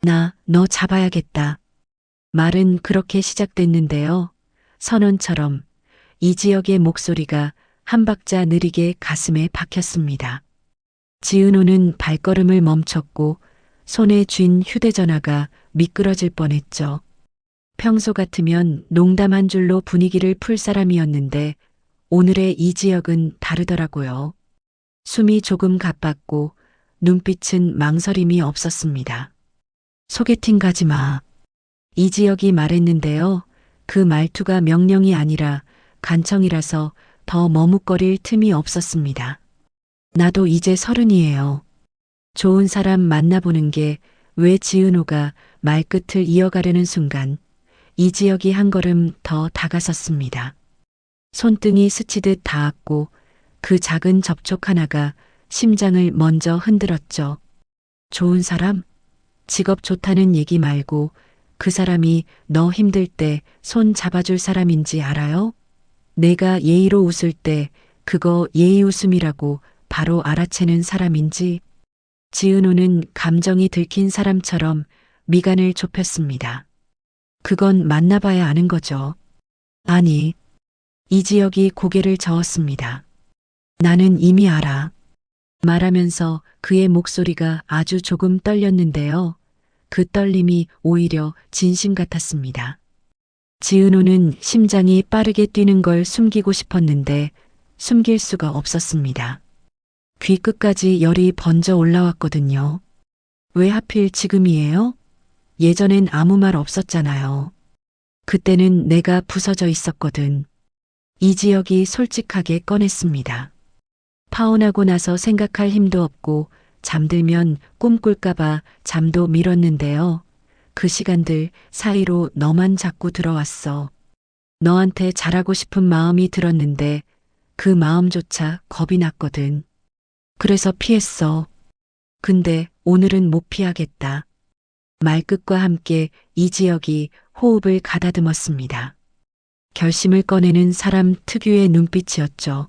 나 너 잡아야겠다. 말은 그렇게 시작됐는데요. 선언처럼 이지혁의 목소리가 한 박자 느리게 가슴에 박혔습니다. 지은호는 발걸음을 멈췄고 손에 쥔 휴대전화가 미끄러질 뻔했죠. 평소 같으면 농담 한 줄로 분위기를 풀 사람이었는데 오늘의 이지혁은 다르더라고요. 숨이 조금 가빴고 눈빛은 망설임이 없었습니다. 소개팅 가지 마. 이지혁이 말했는데요. 그 말투가 명령이 아니라 간청이라서 더 머뭇거릴 틈이 없었습니다. 나도 이제 30이에요. 좋은 사람 만나보는 게 왜 지은호가 말끝을 이어가려는 순간 이지혁이 한 걸음 더 다가섰습니다. 손등이 스치듯 닿았고 그 작은 접촉 하나가 심장을 먼저 흔들었죠. 좋은 사람? 직업 좋다는 얘기 말고 그 사람이 너 힘들 때 손 잡아줄 사람인지 알아요? 내가 예의로 웃을 때 그거 예의 웃음이라고 바로 알아채는 사람인지. 지은호는 감정이 들킨 사람처럼 미간을 좁혔습니다. 그건 만나봐야 아는 거죠. 아니. 이지혁이 고개를 저었습니다. 나는 이미 알아. 말하면서 그의 목소리가 아주 조금 떨렸는데요. 그 떨림이 오히려 진심 같았습니다. 지은호는 심장이 빠르게 뛰는 걸 숨기고 싶었는데 숨길 수가 없었습니다. 귀 끝까지 열이 번져 올라왔거든요. 왜 하필 지금이에요? 예전엔 아무 말 없었잖아요. 그때는 내가 부서져 있었거든. 이지혁이 솔직하게 꺼냈습니다. 파혼하고 나서 생각할 힘도 없고 잠들면 꿈꿀까봐 잠도 미뤘는데요. 그 시간들 사이로 너만 자꾸 들어왔어. 너한테 잘하고 싶은 마음이 들었는데 그 마음조차 겁이 났거든. 그래서 피했어. 근데 오늘은 못 피하겠다. 말끝과 함께 이지혁이 호흡을 가다듬었습니다. 결심을 꺼내는 사람 특유의 눈빛이었죠.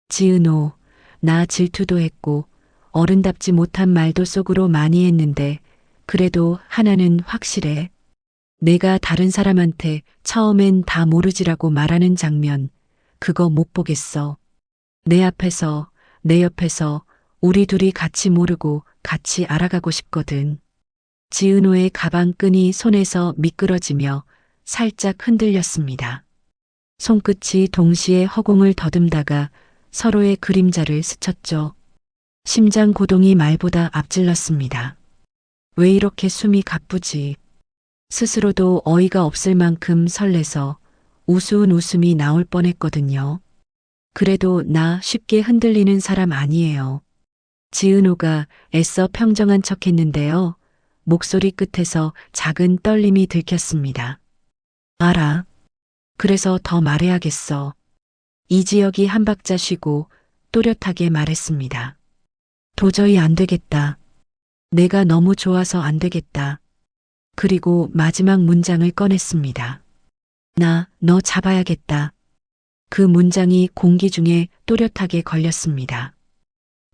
지은호, 나 질투도 했고 어른답지 못한 말도 속으로 많이 했는데 그래도 하나는 확실해. 내가 다른 사람한테 처음엔 다 모르지라고 말하는 장면, 그거 못 보겠어. 내 앞에서, 내 옆에서 우리 둘이 같이 모르고 같이 알아가고 싶거든. 지은호의 가방 끈이 손에서 미끄러지며 살짝 흔들렸습니다. 손끝이 동시에 허공을 더듬다가 서로의 그림자를 스쳤죠. 심장 고동이 말보다 앞질렀습니다. 왜 이렇게 숨이 가쁘지? 스스로도 어이가 없을 만큼 설레서 우스운 웃음이 나올 뻔했거든요. 그래도 나 쉽게 흔들리는 사람 아니에요. 지은호가 애써 평정한 척했는데요. 목소리 끝에서 작은 떨림이 들켰습니다. 알아. 그래서 더 말해야겠어. 이지혁이 한 박자 쉬고 또렷하게 말했습니다. 도저히 안 되겠다. 내가 너무 좋아서 안 되겠다. 그리고 마지막 문장을 꺼냈습니다. 나 너 잡아야겠다. 그 문장이 공기 중에 또렷하게 걸렸습니다.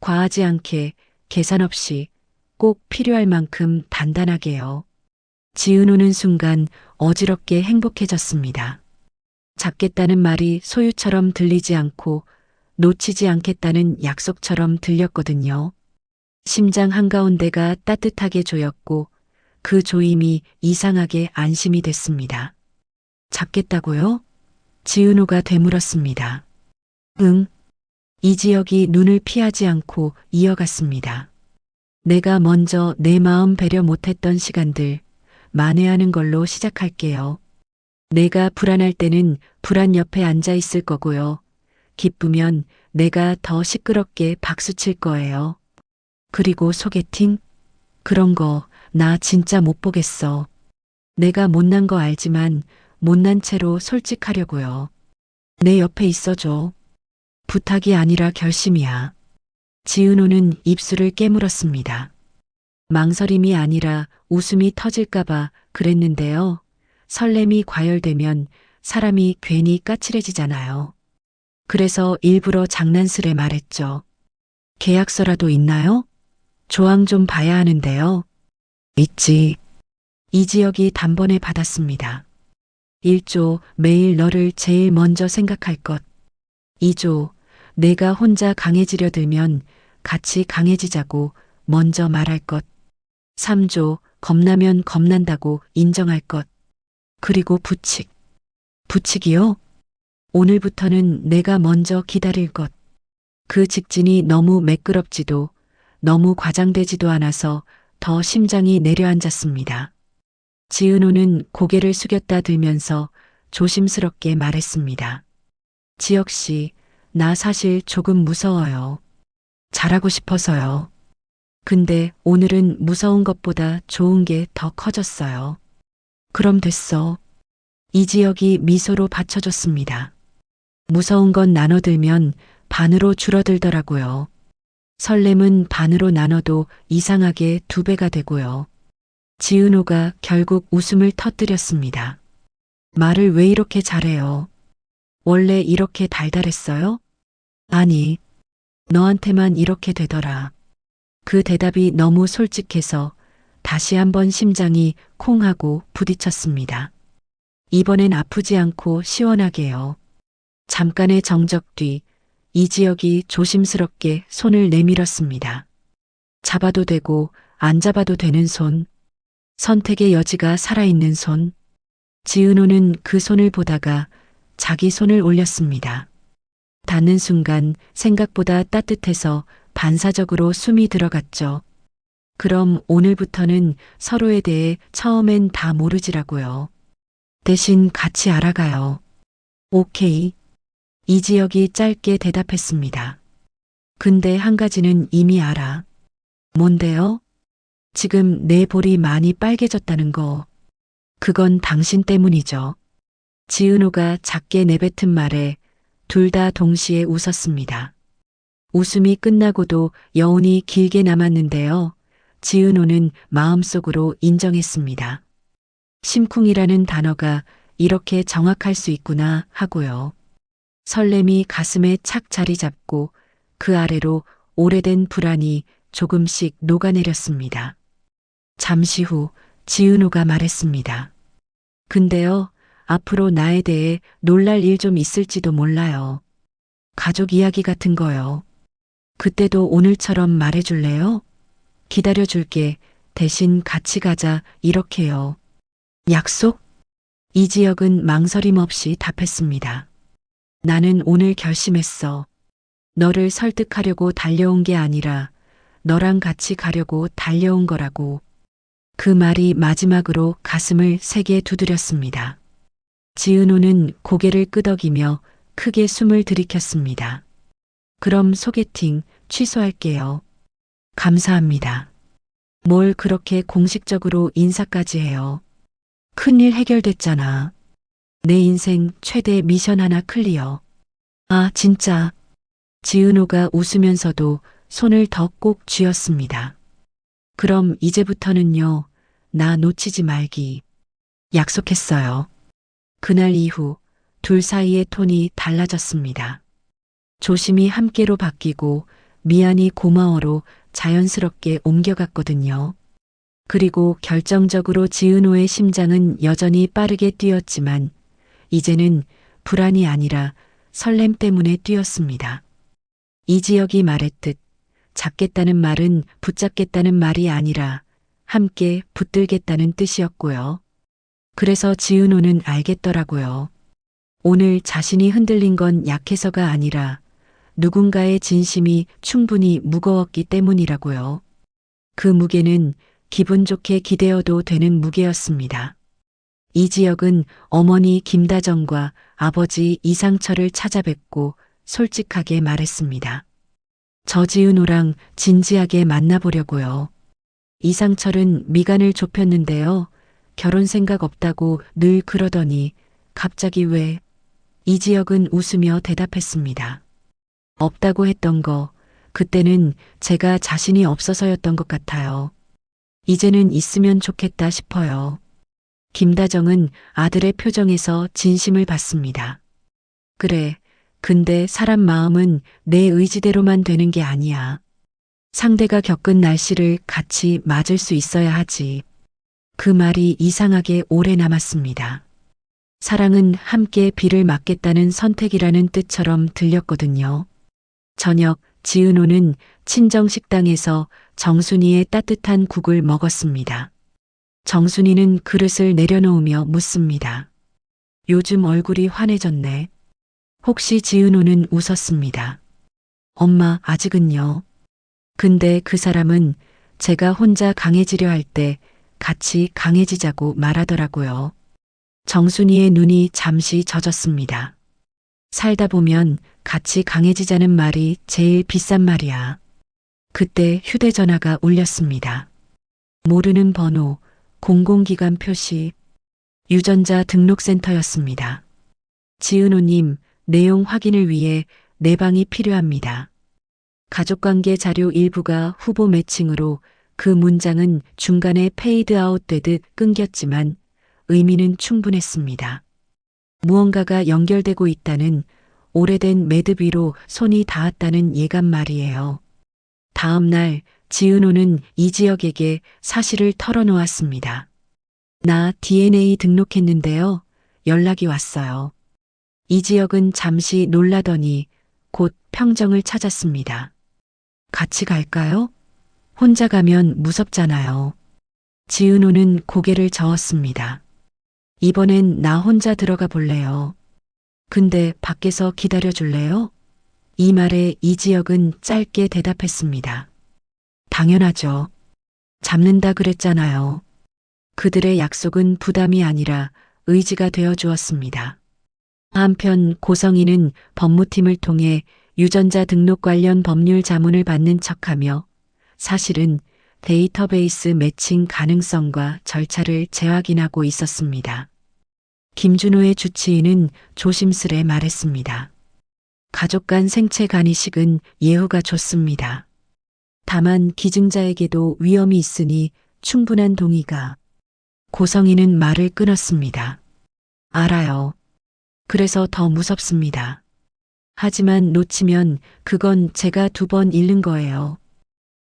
과하지 않게, 계산 없이, 꼭 필요할 만큼 단단하게요. 지은호는 순간 어지럽게 행복해졌습니다. 잡겠다는 말이 소유처럼 들리지 않고 놓치지 않겠다는 약속처럼 들렸거든요. 심장 한가운데가 따뜻하게 조였고 그 조임이 이상하게 안심이 됐습니다. 잡겠다고요? 지은호가 되물었습니다. 응. 이지혁이 눈을 피하지 않고 이어갔습니다. 내가 먼저 내 마음 배려 못했던 시간들 만회하는 걸로 시작할게요. 내가 불안할 때는 불안 옆에 앉아 있을 거고요. 기쁘면 내가 더 시끄럽게 박수 칠 거예요. 그리고 소개팅? 그런 거 나 진짜 못 보겠어. 내가 못난 거 알지만 못난 채로 솔직하려고요. 내 옆에 있어줘. 부탁이 아니라 결심이야. 지은호는 입술을 깨물었습니다. 망설임이 아니라 웃음이 터질까봐 그랬는데요. 설렘이 과열되면 사람이 괜히 까칠해지잖아요. 그래서 일부러 장난스레 말했죠. 계약서라도 있나요? 조항 좀 봐야 하는데요. 있지. 이지혁이 단번에 받았습니다. 1조 매일 너를 제일 먼저 생각할 것. 2조 내가 혼자 강해지려 들면 같이 강해지자고 먼저 말할 것. 3조 겁나면 겁난다고 인정할 것. 그리고 부칙. 부칙이요? 오늘부터는 내가 먼저 기다릴 것. 그 직진이 너무 매끄럽지도 너무 과장되지도 않아서 더 심장이 내려앉았습니다. 지은호는 고개를 숙였다 들면서 조심스럽게 말했습니다. 지혁 씨, 나 사실 조금 무서워요. 잘하고 싶어서요. 근데 오늘은 무서운 것보다 좋은 게 더 커졌어요. 그럼 됐어. 이지혁이 미소로 받쳐줬습니다. 무서운 건 나눠들면 반으로 줄어들더라고요. 설렘은 반으로 나눠도 이상하게 2배가 되고요. 지은호가 결국 웃음을 터뜨렸습니다. 말을 왜 이렇게 잘해요? 원래 이렇게 달달했어요? 아니, 너한테만 이렇게 되더라. 그 대답이 너무 솔직해서 다시 한번 심장이 콩 하고 부딪혔습니다. 이번엔 아프지 않고 시원하게요. 잠깐의 정적 뒤 이지혁이 조심스럽게 손을 내밀었습니다. 잡아도 되고 안 잡아도 되는 손. 선택의 여지가 살아있는 손. 지은호는 그 손을 보다가 자기 손을 올렸습니다. 닿는 순간 생각보다 따뜻해서 반사적으로 숨이 들어갔죠. 그럼 오늘부터는 서로에 대해 처음엔 다 모르지라고요. 대신 같이 알아가요. 오케이. 이지혁이 짧게 대답했습니다. 근데 한 가지는 이미 알아. 뭔데요? 지금 내 볼이 많이 빨개졌다는 거. 그건 당신 때문이죠. 지은호가 작게 내뱉은 말에 둘 다 동시에 웃었습니다. 웃음이 끝나고도 여운이 길게 남았는데요. 지은호는 마음속으로 인정했습니다. 심쿵이라는 단어가 이렇게 정확할 수 있구나 하고요. 설렘이 가슴에 착 자리 잡고 그 아래로 오래된 불안이 조금씩 녹아내렸습니다. 잠시 후 지은호가 말했습니다. 근데요, 앞으로 나에 대해 놀랄 일 좀 있을지도 몰라요. 가족 이야기 같은 거요. 그때도 오늘처럼 말해줄래요? 기다려줄게. 대신 같이 가자. 이렇게요. 약속? 이지혁은 망설임 없이 답했습니다. 나는 오늘 결심했어. 너를 설득하려고 달려온 게 아니라 너랑 같이 가려고 달려온 거라고. 그 말이 마지막으로 가슴을 세게 두드렸습니다. 지은호는 고개를 끄덕이며 크게 숨을 들이켰습니다. 그럼 소개팅 취소할게요. 감사합니다. 뭘 그렇게 공식적으로 인사까지 해요. 큰일 해결됐잖아. 내 인생 최대 미션 하나 클리어. 아, 진짜. 지은호가 웃으면서도 손을 더 꼭 쥐었습니다. 그럼 이제부터는요, 나 놓치지 말기. 약속했어요. 그날 이후 둘 사이의 톤이 달라졌습니다. 조심히 함께로 바뀌고 미안히 고마워로 자연스럽게 옮겨갔거든요. 그리고 결정적으로 지은호의 심장은 여전히 빠르게 뛰었지만 이제는 불안이 아니라 설렘 때문에 뛰었습니다. 이지혁이 말했듯 잡겠다는 말은 붙잡겠다는 말이 아니라 함께 붙들겠다는 뜻이었고요. 그래서 지은호는 알겠더라고요. 오늘 자신이 흔들린 건 약해서가 아니라 누군가의 진심이 충분히 무거웠기 때문이라고요. 그 무게는 기분 좋게 기대어도 되는 무게였습니다. 이지혁은 어머니 김다정과 아버지 이상철을 찾아뵙고 솔직하게 말했습니다. 저 지은호랑 진지하게 만나보려고요. 이상철은 미간을 좁혔는데요. 결혼 생각 없다고 늘 그러더니 갑자기 왜? 이지혁은 웃으며 대답했습니다. 없다고 했던 거, 그때는 제가 자신이 없어서였던 것 같아요. 이제는 있으면 좋겠다 싶어요. 김다정은 아들의 표정에서 진심을 봤습니다. 그래, 근데 사람 마음은 내 의지대로만 되는 게 아니야. 상대가 겪은 날씨를 같이 맞을 수 있어야 하지. 그 말이 이상하게 오래 남았습니다. 사랑은 함께 비를 맞겠다는 선택이라는 뜻처럼 들렸거든요. 저녁 지은호는 친정 식당에서 정순이의 따뜻한 국을 먹었습니다. 정순이는 그릇을 내려놓으며 묻습니다. 요즘 얼굴이 환해졌네. 혹시 지은호는 웃었습니다. 엄마, 아직은요. 근데 그 사람은 제가 혼자 강해지려 할 때 같이 강해지자고 말하더라고요. 정순이의 눈이 잠시 젖었습니다. 살다 보면 같이 강해지자는 말이 제일 비싼 말이야. 그때 휴대전화가 울렸습니다. 모르는 번호, 공공기관 표시, 유전자 등록센터였습니다. 지은호님, 내용 확인을 위해 내 방이 필요합니다. 가족관계 자료 일부가 후보 매칭으로 그 문장은 중간에 페이드아웃 되듯 끊겼지만 의미는 충분했습니다. 무언가가 연결되고 있다는, 오래된 매듭 위로 손이 닿았다는 예감 말이에요. 다음 날 지은호는 이지혁에게 사실을 털어놓았습니다. 나 DNA 등록했는데요. 연락이 왔어요. 이지혁은 잠시 놀라더니 곧 평정을 찾았습니다. 같이 갈까요? 혼자 가면 무섭잖아요. 지은호는 고개를 저었습니다. 이번엔 나 혼자 들어가 볼래요. 근데 밖에서 기다려 줄래요? 이 말에 이지혁은 짧게 대답했습니다. 당연하죠. 잡는다 그랬잖아요. 그들의 약속은 부담이 아니라 의지가 되어 주었습니다. 한편 고성이는 법무팀을 통해 유전자 등록 관련 법률 자문을 받는 척하며 사실은 데이터베이스 매칭 가능성과 절차를 재확인하고 있었습니다. 김준호의 주치의는 조심스레 말했습니다. 가족 간 생체 간이식은 예후가 좋습니다. 다만 기증자에게도 위험이 있으니 충분한 동의가. 고성이는 말을 끊었습니다. 알아요. 그래서 더 무섭습니다. 하지만 놓치면 그건 제가 2번 잃는 거예요.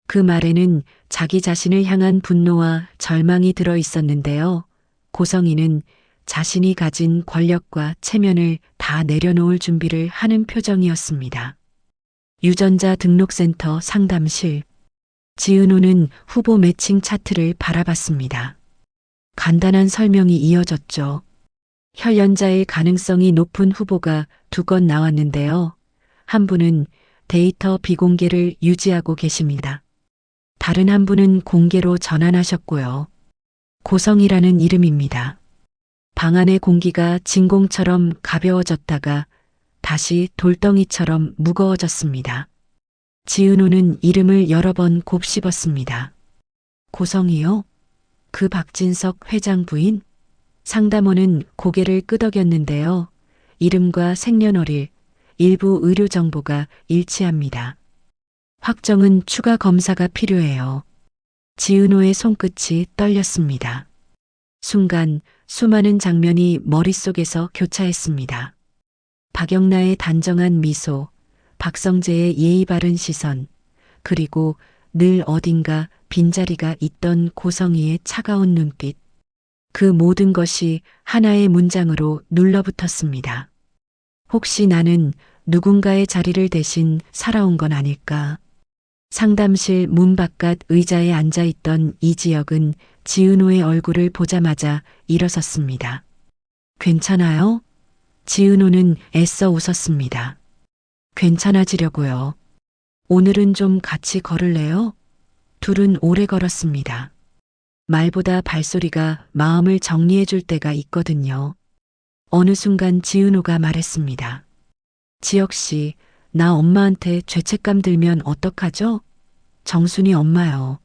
그 말에는 자기 자신을 향한 분노와 절망이 들어 있었는데요. 고성이는 자신이 가진 권력과 체면을 다 내려놓을 준비를 하는 표정이었습니다. 유전자 등록센터 상담실. 지은호는 후보 매칭 차트를 바라봤습니다. 간단한 설명이 이어졌죠. 혈연자일 가능성이 높은 후보가 2건 나왔는데요. 한 분은 데이터 비공개를 유지하고 계십니다. 다른 한 분은 공개로 전환하셨고요. 고성이라는 이름입니다. 방 안의 공기가 진공처럼 가벼워졌다가 다시 돌덩이처럼 무거워졌습니다. 지은호는 이름을 여러 번 곱씹었습니다. 고성이요? 그 박진석 회장 부인? 상담원은 고개를 끄덕였는데요. 이름과 생년월일, 일부 의료 정보가 일치합니다. 확정은 추가 검사가 필요해요. 지은호의 손끝이 떨렸습니다. 순간 수많은 장면이 머릿속에서 교차했습니다. 박영나의 단정한 미소, 박성재의 예의 바른 시선, 그리고 늘 어딘가 빈자리가 있던 고성이의 차가운 눈빛. 그 모든 것이 하나의 문장으로 눌러붙었습니다. 혹시 나는 누군가의 자리를 대신 살아온 건 아닐까? 상담실 문 바깥 의자에 앉아있던 이지혁은 지은호의 얼굴을 보자마자 일어섰습니다. 괜찮아요? 지은호는 애써 웃었습니다. 괜찮아지려고요. 오늘은 좀 같이 걸을래요? 둘은 오래 걸었습니다. 말보다 발소리가 마음을 정리해 줄 때가 있거든요. 어느 순간 지은호가 말했습니다. 지혁 씨, 나 엄마한테 죄책감 들면 어떡하죠? 정순이 엄마요.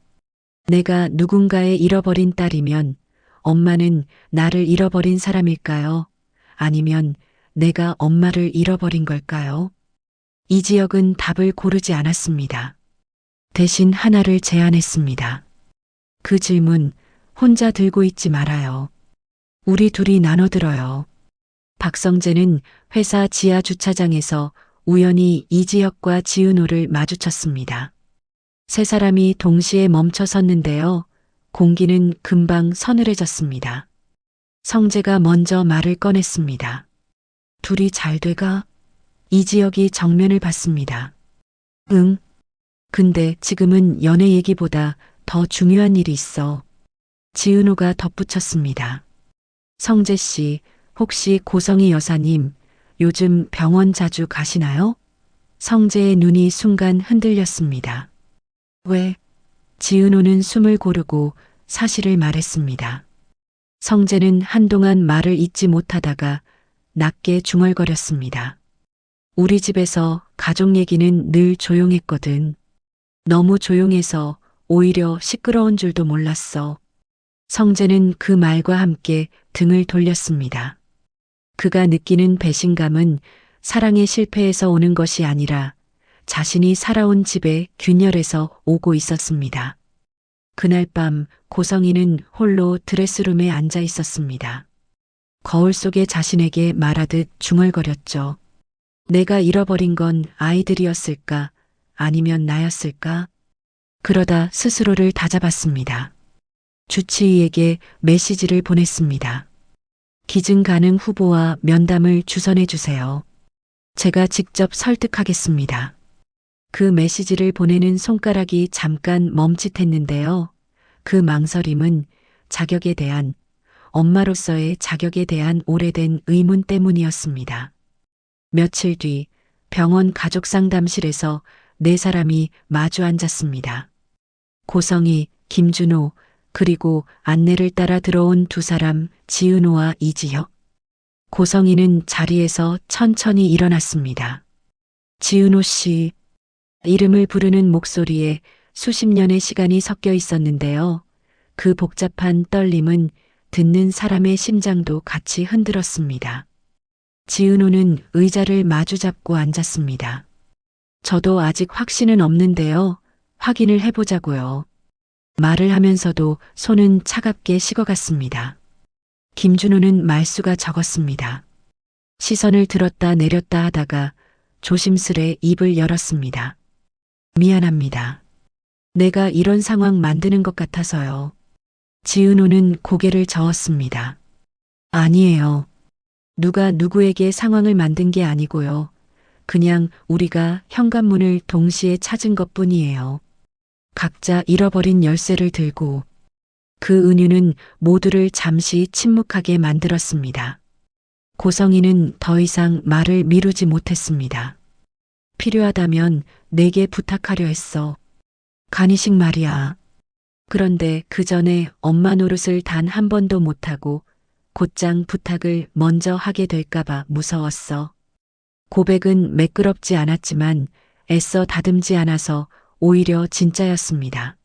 내가 누군가의 잃어버린 딸이면 엄마는 나를 잃어버린 사람일까요? 아니면 내가 엄마를 잃어버린 걸까요? 이지혁은 답을 고르지 않았습니다. 대신 하나를 제안했습니다. 그 질문 혼자 들고 있지 말아요. 우리 둘이 나눠 들어요. 박성재는 회사 지하 주차장에서 우연히 이지혁과 지은호를 마주쳤습니다. 세 사람이 동시에 멈춰 섰는데요. 공기는 금방 서늘해졌습니다. 성재가 먼저 말을 꺼냈습니다. 둘이 잘 돼가? 이지혁이 정면을 봤습니다. 응. 근데 지금은 연애 얘기보다 더 중요한 일이 있어. 지은호가 덧붙였습니다. 성재 씨, 혹시 고성희 여사님, 요즘 병원 자주 가시나요? 성재의 눈이 순간 흔들렸습니다. 왜? 지은호는 숨을 고르고 사실을 말했습니다. 성재는 한동안 말을 잇지 못하다가 낮게 중얼거렸습니다. 우리 집에서 가족 얘기는 늘 조용했거든. 너무 조용해서 오히려 시끄러운 줄도 몰랐어. 성재는 그 말과 함께 등을 돌렸습니다. 그가 느끼는 배신감은 사랑의 실패에서 오는 것이 아니라 자신이 살아온 집의 균열에서 오고 있었습니다. 그날 밤 고성희는 홀로 드레스룸에 앉아 있었습니다. 거울 속에 자신에게 말하듯 중얼거렸죠. 내가 잃어버린 건 아이들이었을까? 아니면 나였을까? 그러다 스스로를 다잡았습니다. 주치의에게 메시지를 보냈습니다. 기증 가능 후보와 면담을 주선해 주세요. 제가 직접 설득하겠습니다. 그 메시지를 보내는 손가락이 잠깐 멈칫했는데요. 그 망설임은 자격에 대한, 엄마로서의 자격에 대한 오래된 의문 때문이었습니다. 며칠 뒤 병원 가족상담실에서 네 사람이 마주 앉았습니다. 고성희, 김준호, 그리고 안내를 따라 들어온 두 사람, 지은호와 이지혁. 고성희는 자리에서 천천히 일어났습니다. 지은호 씨, 이름을 부르는 목소리에 수십 년의 시간이 섞여 있었는데요. 그 복잡한 떨림은 듣는 사람의 심장도 같이 흔들었습니다. 지은호는 의자를 마주잡고 앉았습니다. 저도 아직 확신은 없는데요. 확인을 해보자고요. 말을 하면서도 손은 차갑게 식어갔습니다. 김준호는 말수가 적었습니다. 시선을 들었다 내렸다 하다가 조심스레 입을 열었습니다. 미안합니다. 내가 이런 상황 만드는 것 같아서요. 지은호는 고개를 저었습니다. 아니에요. 누가 누구에게 상황을 만든 게 아니고요. 그냥 우리가 현관문을 동시에 찾은 것뿐이에요. 각자 잃어버린 열쇠를 들고 그 은유는 모두를 잠시 침묵하게 만들었습니다. 고성희는 더 이상 말을 미루지 못했습니다. 필요하다면 내게 부탁하려 했어. 간이식 말이야. 그런데 그 전에 엄마 노릇을 단 한 번도 못하고 곧장 부탁을 먼저 하게 될까봐 무서웠어. 고백은 매끄럽지 않았지만 애써 다듬지 않아서 오히려 진짜였습니다.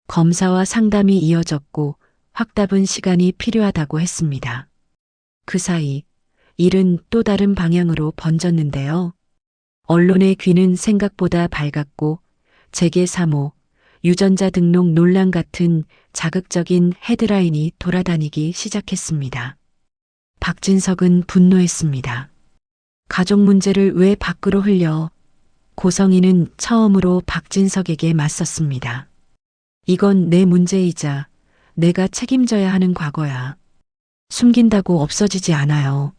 검사와 상담이 이어졌고 확답은 시간이 필요하다고 했습니다. 그 사이 일은 또 다른 방향으로 번졌는데요. 언론의 귀는 생각보다 밝았고 재계 3호, 유전자 등록 논란 같은 자극적인 헤드라인이 돌아다니기 시작했습니다. 박진석은 분노했습니다. 가족 문제를 왜 밖으로 흘려? 고성희는 처음으로 박진석에게 맞섰습니다. 이건 내 문제이자 내가 책임져야 하는 과거야. 숨긴다고 없어지지 않아요.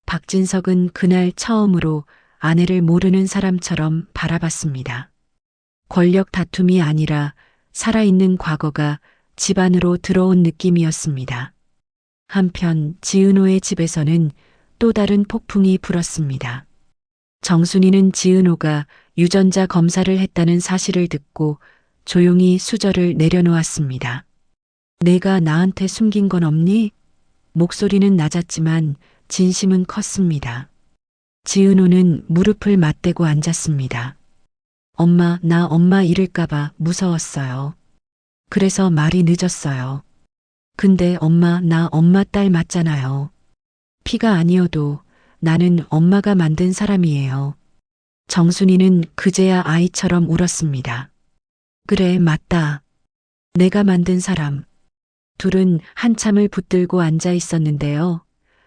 박진석은 그날 처음으로 아내를 모르는 사람처럼 바라봤습니다. 권력 다툼이 아니라 살아있는 과거가 집 안으로 들어온 느낌이었습니다. 한편 지은호의 집에서는 또 다른 폭풍이 불었습니다. 정순이는 지은호가 유전자 검사를 했다는 사실을 듣고 조용히 수저를 내려놓았습니다. 내가 나한테 숨긴 건 없니? 목소리는 낮았지만 진심은 컸습니다. 지은호는 무릎을 맞대고 앉았습니다. 엄마, 나 엄마 잃을까봐 무서웠어요. 그래서 말이 늦었어요. 근데 엄마, 나 엄마 딸 맞잖아요. 피가 아니어도 나는 엄마가 만든 사람이에요. 정순이는 그제야 아이처럼 울었습니다. 그래, 맞다. 내가 만든 사람. 둘은 한참을 붙들고 앉아 있었는데요.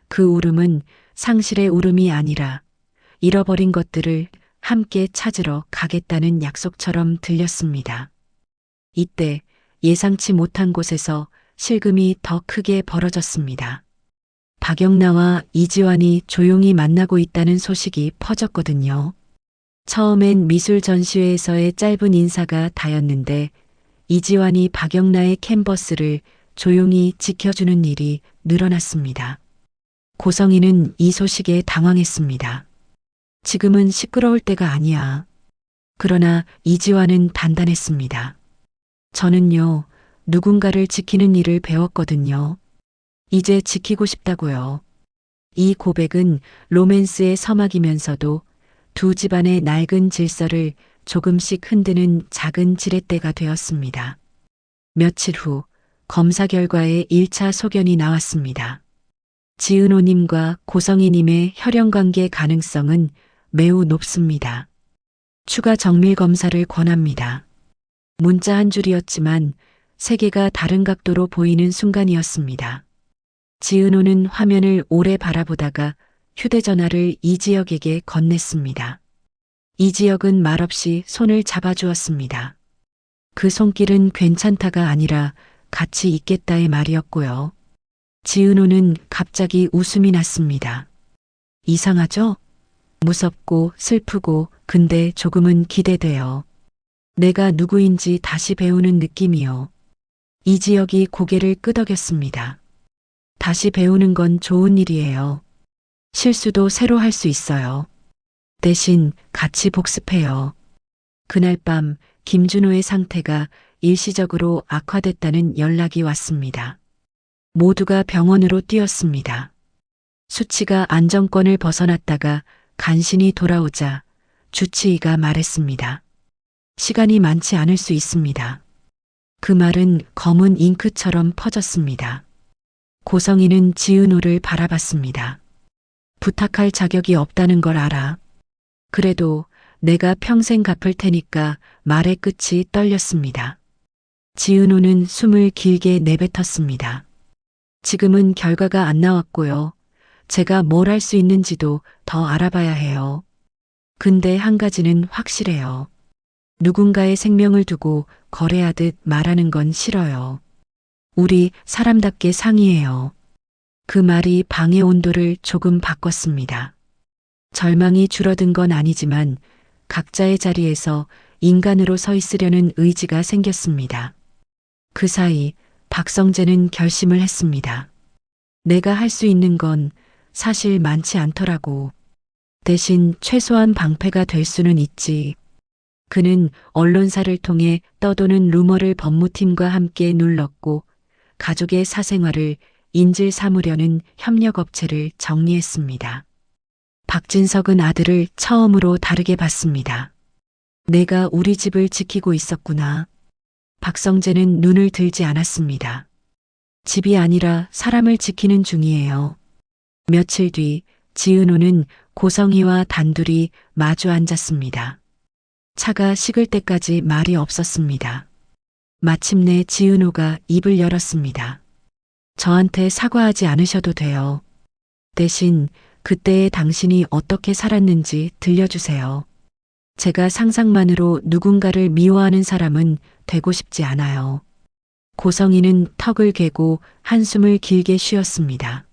그 울음은 상실의 울음이 아니라 잃어버린 것들을 함께 찾으러 가겠다는 약속처럼 들렸습니다. 이때 예상치 못한 곳에서 실금이 더 크게 벌어졌습니다. 박영나와 이지환이 조용히 만나고 있다는 소식이 퍼졌거든요. 처음엔 미술 전시회에서의 짧은 인사가 다였는데 이지환이 박영나의 캔버스를 조용히 지켜주는 일이 늘어났습니다. 고성이는 이 소식에 당황했습니다. 지금은 시끄러울 때가 아니야. 그러나 이지환은 단단했습니다. 저는요, 누군가를 지키는 일을 배웠거든요. 이제 지키고 싶다고요. 이 고백은 로맨스의 서막이면서도 두 집안의 낡은 질서를 조금씩 흔드는 작은 지렛대가 되었습니다. 며칠 후 검사 결과에 1차 소견이 나왔습니다. 지은호님과 고성희님의 혈연관계 가능성은 매우 높습니다. 추가 정밀 검사를 권합니다. 문자 한 줄이었지만 세계가 다른 각도로 보이는 순간이었습니다. 지은호는 화면을 오래 바라보다가 휴대전화를 이지혁에게 건넸습니다. 이지혁은 말없이 손을 잡아주었습니다. 그 손길은 괜찮다가 아니라 같이 있겠다의 말이었고요. 지은호는 갑자기 웃음이 났습니다. 이상하죠? 무섭고 슬프고 근데 조금은 기대돼요. 내가 누구인지 다시 배우는 느낌이요. 이지혁이 고개를 끄덕였습니다. 다시 배우는 건 좋은 일이에요. 실수도 새로 할 수 있어요. 대신 같이 복습해요. 그날 밤 김준호의 상태가 일시적으로 악화됐다는 연락이 왔습니다. 모두가 병원으로 뛰었습니다. 수치가 안정권을 벗어났다가 간신히 돌아오자 주치의가 말했습니다. 시간이 많지 않을 수 있습니다. 그 말은 검은 잉크처럼 퍼졌습니다. 고성이는 지은호를 바라봤습니다. 부탁할 자격이 없다는 걸 알아. 그래도 내가 평생 갚을 테니까 말의 끝이 떨렸습니다. 지은호는 숨을 길게 내뱉었습니다. 지금은 결과가 안 나왔고요. 제가 뭘 할 수 있는지도 더 알아봐야 해요. 근데 한 가지는 확실해요. 누군가의 생명을 두고 거래하듯 말하는 건 싫어요. 우리 사람답게 상의해요. 그 말이 방의 온도를 조금 바꿨습니다. 절망이 줄어든 건 아니지만 각자의 자리에서 인간으로 서 있으려는 의지가 생겼습니다. 그 사이 박성재는 결심을 했습니다. 내가 할 수 있는 건 사실 많지 않더라고. 대신 최소한 방패가 될 수는 있지. 그는 언론사를 통해 떠도는 루머를 법무팀과 함께 눌렀고 가족의 사생활을 인질 삼으려는 협력업체를 정리했습니다. 박진석은 아들을 처음으로 다르게 봤습니다. 내가 우리 집을 지키고 있었구나. 박성재는 눈을 들지 않았습니다. 집이 아니라 사람을 지키는 중이에요. 며칠 뒤 지은호는 고성희와 단둘이 마주 앉았습니다. 차가 식을 때까지 말이 없었습니다. 마침내 지은호가 입을 열었습니다. 저한테 사과하지 않으셔도 돼요. 대신 그때의 당신이 어떻게 살았는지 들려주세요. 제가 상상만으로 누군가를 미워하는 사람은 되고 싶지 않아요. 고성이는 턱을 괴고 한숨을 길게 쉬었습니다.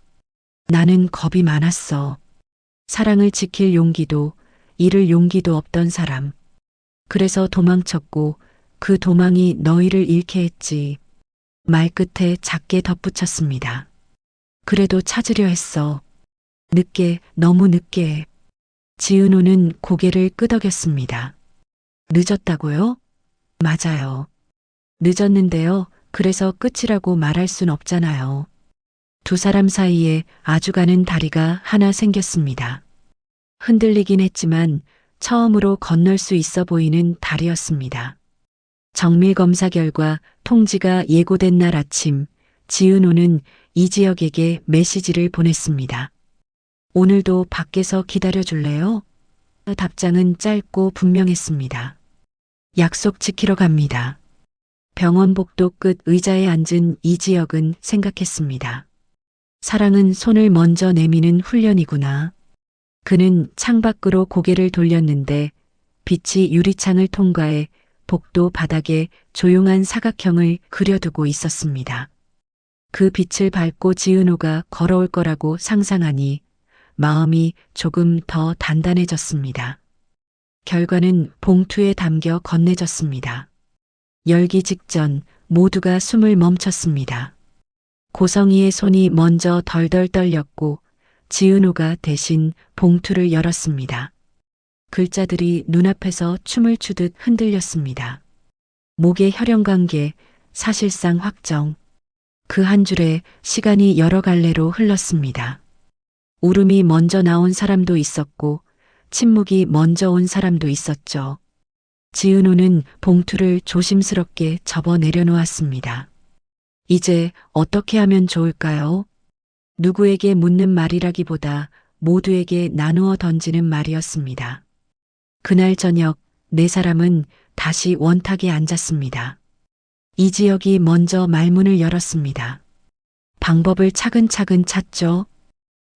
나는 겁이 많았어. 사랑을 지킬 용기도 잃을 용기도 없던 사람. 그래서 도망쳤고 그 도망이 너희를 잃게 했지. 말끝에 작게 덧붙였습니다. 그래도 찾으려 했어. 늦게, 너무 늦게. 지은호는 고개를 끄덕였습니다. 늦었다고요? 맞아요. 늦었는데요. 그래서 끝이라고 말할 순 없잖아요. 두 사람 사이에 아주 가는 다리가 하나 생겼습니다. 흔들리긴 했지만 처음으로 건널 수 있어 보이는 다리였습니다. 정밀검사 결과 통지가 예고된 날 아침, 지은호는 이지혁에게 메시지를 보냈습니다. 오늘도 밖에서 기다려줄래요? 답장은 짧고 분명했습니다. 약속 지키러 갑니다. 병원 복도 끝 의자에 앉은 이지혁은 생각했습니다. 사랑은 손을 먼저 내미는 훈련이구나. 그는 창밖으로 고개를 돌렸는데 빛이 유리창을 통과해 복도 바닥에 조용한 사각형을 그려두고 있었습니다. 그 빛을 밟고 지은호가 걸어올 거라고 상상하니 마음이 조금 더 단단해졌습니다. 결과는 봉투에 담겨 건네졌습니다. 열기 직전 모두가 숨을 멈췄습니다. 고성이의 손이 먼저 덜덜 떨렸고 지은호가 대신 봉투를 열었습니다. 글자들이 눈앞에서 춤을 추듯 흔들렸습니다. 목의 혈연관계, 사실상 확정. 그 한 줄에 시간이 여러 갈래로 흘렀습니다. 울음이 먼저 나온 사람도 있었고 침묵이 먼저 온 사람도 있었죠. 지은호는 봉투를 조심스럽게 접어 내려놓았습니다. 이제 어떻게 하면 좋을까요? 누구에게 묻는 말이라기보다 모두에게 나누어 던지는 말이었습니다. 그날 저녁 네 사람은 다시 원탁에 앉았습니다. 이지혁이 먼저 말문을 열었습니다. 방법을 차근차근 찾죠.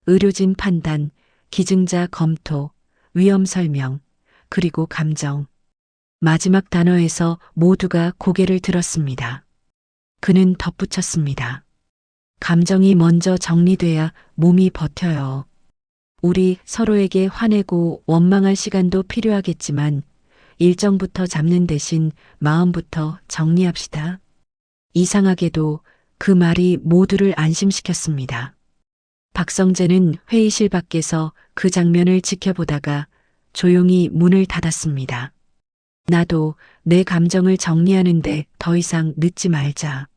의료진 판단, 기증자 검토, 위험 설명, 그리고 감정. 마지막 단어에서 모두가 고개를 들었습니다. 그는 덧붙였습니다. 감정이 먼저 정리돼야 몸이 버텨요. 우리 서로에게 화내고 원망할 시간도 필요하겠지만 일정부터 잡는 대신 마음부터 정리합시다. 이상하게도 그 말이 모두를 안심시켰습니다. 박성재는 회의실 밖에서 그 장면을 지켜보다가 조용히 문을 닫았습니다. 나도 내 감정을 정리하는데 더 이상 늦지 말자.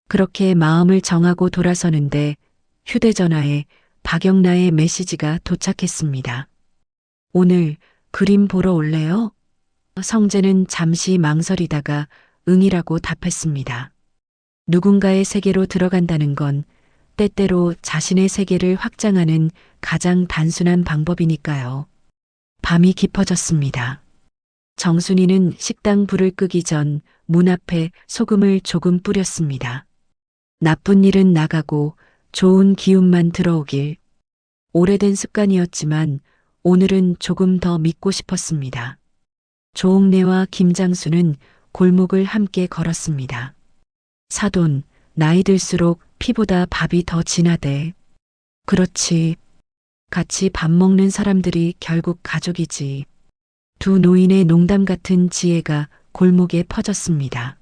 그렇게 마음을 정하고 돌아서는데 휴대전화에 박영나의 메시지가 도착했습니다. 오늘 그림 보러 올래요? 성재는 잠시 망설이다가 응이라고 답했습니다. 누군가의 세계로 들어간다는 건 때때로 자신의 세계를 확장하는 가장 단순한 방법이니까요. 밤이 깊어졌습니다. 정순이는 식당 불을 끄기 전 문 앞에 소금을 조금 뿌렸습니다. 나쁜 일은 나가고 좋은 기운만 들어오길. 오래된 습관이었지만 오늘은 조금 더 믿고 싶었습니다. 조옥래와 김장수는 골목을 함께 걸었습니다. 사돈, 나이 들수록 피보다 밥이 더 진하대. 그렇지. 같이 밥 먹는 사람들이 결국 가족이지. 두 노인의 농담 같은 지혜가 골목에 퍼졌습니다.